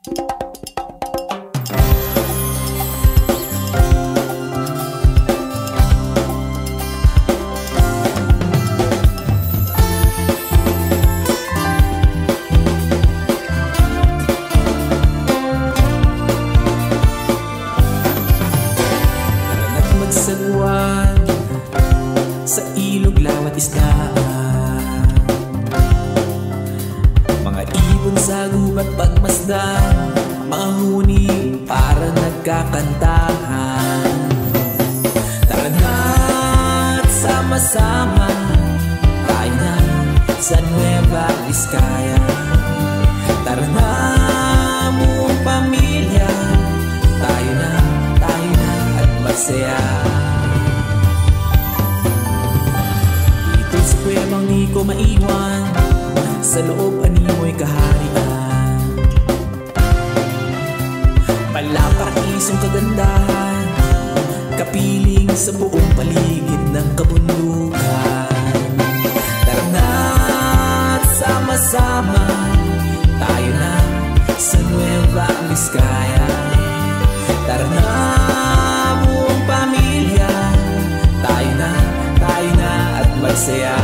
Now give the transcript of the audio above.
Sagwan sa ilog, lawat isdaan, mga ibon sa gubat pagmasdan, mga huni para nagkakantahan. Tara na't sama-sama tayo na sa Nueva Vizcaya. Tara na buong pamilya, tayo na at masaya. Dito sa kuwebang di ko maiwan, sa loob animoy kaharian, palaparaisyong kagandahan, kapiling sa buong paligid ng kabundukan. Tara na't sama-sama tayo na sa Nueva Vizcaya. Tara na buong pamilya, tayo na at magsaya.